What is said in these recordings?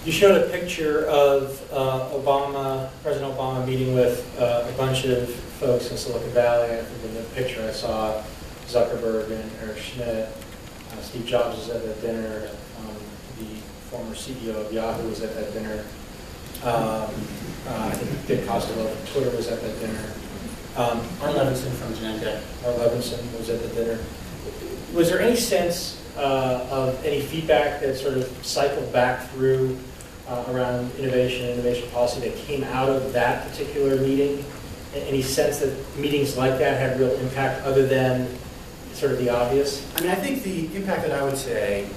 You showed a picture of President Obama meeting with a bunch of folks in Silicon Valley. I think in the picture I saw Zuckerberg and Eric Schmidt. Steve Jobs was at that dinner. The former CEO of Yahoo was at that dinner. I think Dick Costolo from Twitter was at that dinner. Art Levinson from Genentech. Art Levinson was at the dinner. Was there any sense of any feedback that sort of cycled back through around innovation policy that came out of that particular meeting? Any sense that meetings like that had real impact other than sort of the obvious? I mean, I think the impact that I would say,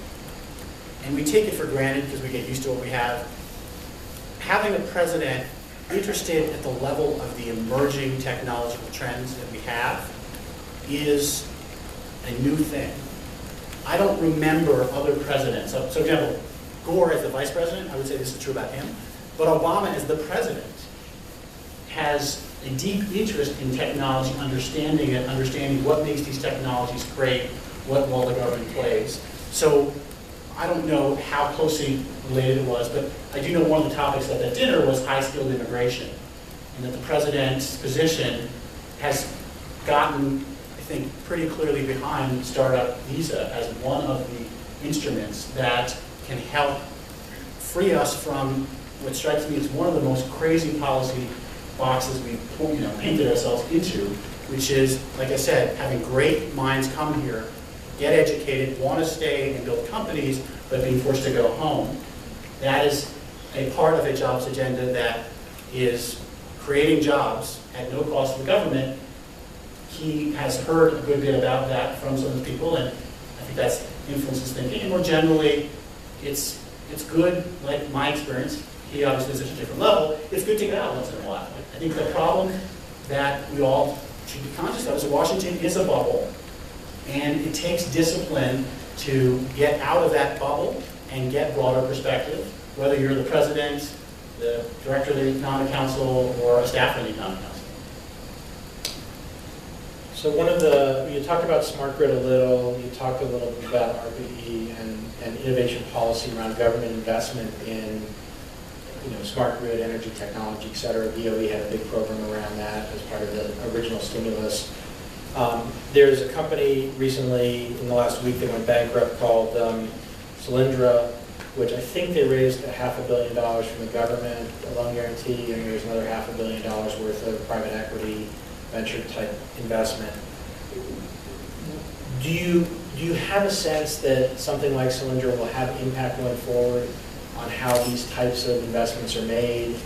and we take it for granted because we get used to what we have, having a president interested at the level of the emerging technological trends that we have is a new thing. I don't remember other presidents. So for example, Gore as the vice president, I would say this is true about him, but Obama as the president has a deep interest in technology, understanding it, understanding what makes these technologies great, what role the government plays. So I don't know how closely related it was, but I do know one of the topics at that dinner was high-skilled immigration, and that the president's position has gotten, I think, pretty clearly behind startup visa as one of the instruments that can help free us from what strikes me as one of the most crazy policy boxes we've painted ourselves into, which is, like I said, having great minds come here, get educated, want to stay and build companies, but being forced to go home. That is a part of a jobs agenda that is creating jobs at no cost to the government. He has heard a good bit about that from some of the people, and I think that's influenced his thinking. And more generally, it's good, like my experience, he obviously is at a different level, it's good to get out once in a while. I think the problem that we all should be conscious of is that Washington is a bubble, and it takes discipline to get out of that bubble and get broader perspective, whether you're the president, the director of the Economic Council, or a staffer in the Economic Council. So you talked about smart grid a little, you talked a little bit about RPE and innovation policy around government investment in smart grid, energy technology, et cetera. DOE had a big program around that as part of the original stimulus. There's a company recently, in the last week, that went bankrupt called Solyndra, which I think they raised $500 million from the government, a loan guarantee, and there's another $500 million worth of private equity venture type investment. Do you have a sense that something like Solyndra will have impact going forward on how these types of investments are made?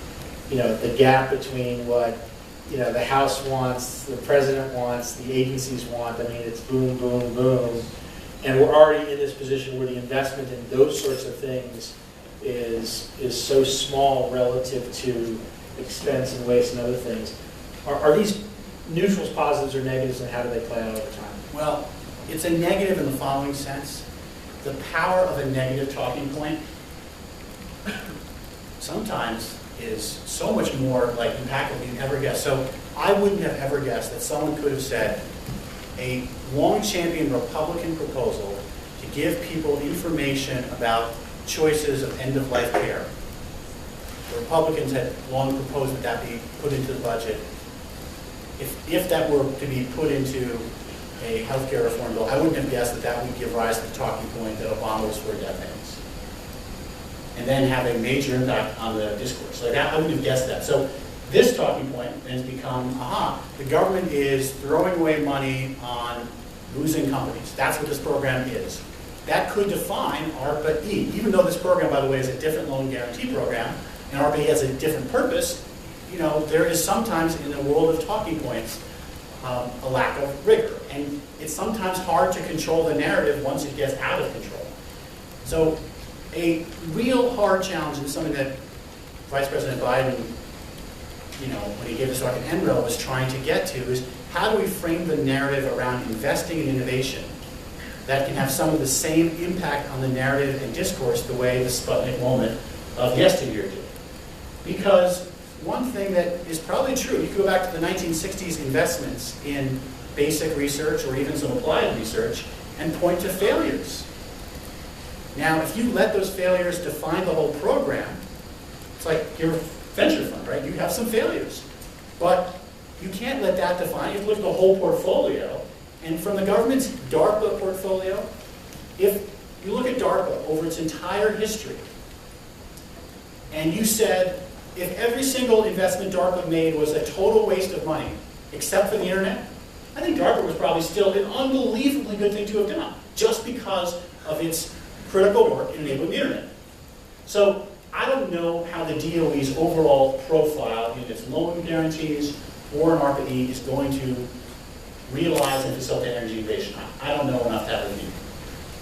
The gap between what the House wants, the President wants, the agencies want. I mean, it's boom, boom, boom. And we're already in this position where the investment in those sorts of things is so small relative to expense and waste and other things. Are these neutrals, positives, or negatives, and how do they play out over time? Well, it's a negative in the following sense. The power of a negative talking point sometimes is so much more impactful than you ever guess. So I wouldn't have ever guessed that someone could have said a long-championed Republican proposal to give people information about choices of end-of-life care. The Republicans had long proposed that that be put into the budget. If that were to be put into a healthcare reform bill, I wouldn't have guessed that that would give rise to the talking point that Obama was for death penalties, and then have a major impact on the discourse. I wouldn't have guessed that. So this talking point has become, the government is throwing away money on losing companies. That's what this program is. That could define ARPA-E, even though this program, by the way, is a different loan guarantee program, and ARPA-E has a different purpose. There is sometimes in the world of talking points a lack of rigor, and it's sometimes hard to control the narrative once it gets out of control. So a real hard challenge, and something that Vice President Biden, when he gave this talk at NREL, was trying to get to, is how do we frame the narrative around investing in innovation that can have some of the same impact on the narrative and discourse the way the Sputnik moment of yesteryear did. Because one thing that is probably true, you could go back to the 1960s investments in basic research or even some applied research and point to failures. Now, if you let those failures define the whole program, it's like your venture fund, right? You have some failures. But you can't let that define. You have to look at the whole portfolio. And from the government's DARPA portfolio, if you look at DARPA over its entire history, and you said, if every single investment DARPA made was a total waste of money, except for the internet, I think DARPA was probably still an unbelievably good thing to have done, just because of its critical work in enabling the internet. So I don't know how the DOE's overall profile in its loan guarantees or an ARPA-E is going to realize and facilitate energy innovation. I don't know enough to have a view.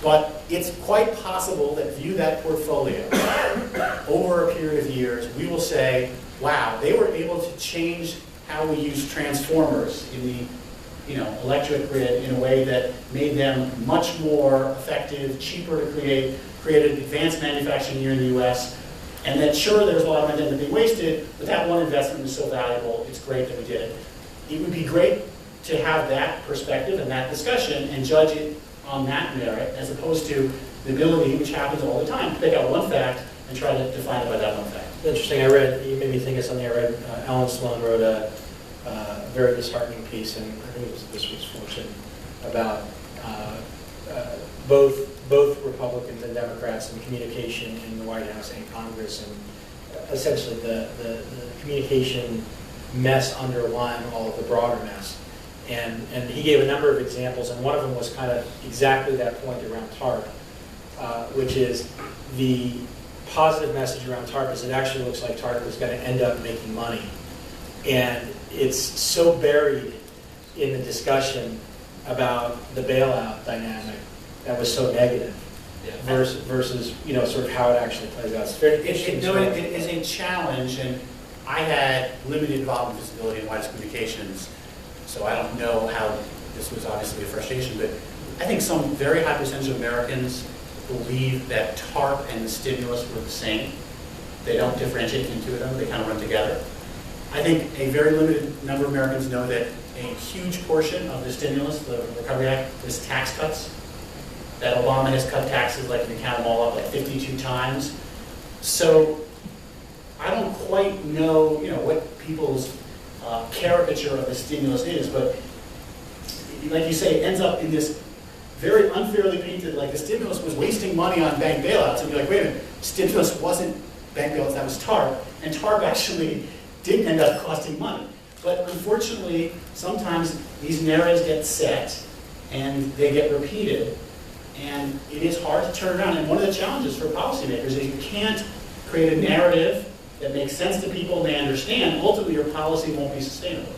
But it's quite possible that view that portfolio over a period of years, we will say, wow, they were able to change how we use transformers in the electric grid in a way that made them much more effective, cheaper to create, created advanced manufacturing here in the US, and that sure, there's a lot of money that being wasted, but that one investment was so valuable, it's great that we did it. It would be great to have that perspective and that discussion and judge it on that merit, as opposed to the ability, which happens all the time, to pick out one fact and try to define it by that one fact. Interesting. You made me think of something I read. Alan Sloan wrote a very disheartening piece, and I think it was this week's Fortune, about both Republicans and Democrats and communication in the White House and Congress, and essentially the communication mess underlying all of the broader mess. And he gave a number of examples, and one of them was kind of exactly that point around TARP, which is the positive message around TARP is it actually looks like TARP is going to end up making money. And it's so buried in the discussion about the bailout dynamic that was so negative versus sort of how it actually plays out. It's very interesting. It is a challenge, and I had limited involvement visibility in White House communications, so I don't know how this was obviously a frustration, but I think some very high percentage of Americans believe that TARP and the stimulus were the same. They don't differentiate between the two of them, they kind of run together. I think a very limited number of Americans know that a huge portion of the stimulus, the Recovery Act, is tax cuts. That Obama has cut taxes, like you can count them all up, like 52 times. So I don't quite know, what people's caricature of the stimulus is, but like you say, it ends up in this very unfairly painted, like the stimulus was wasting money on bank bailouts, and you're like, wait a minute, stimulus wasn't bank bailouts, that was TARP, and TARP actually didn't end up costing money. But unfortunately, sometimes these narratives get set and they get repeated, and it is hard to turn around. And one of the challenges for policymakers is you can't create a narrative that makes sense to people and they understand. Ultimately, your policy won't be sustainable.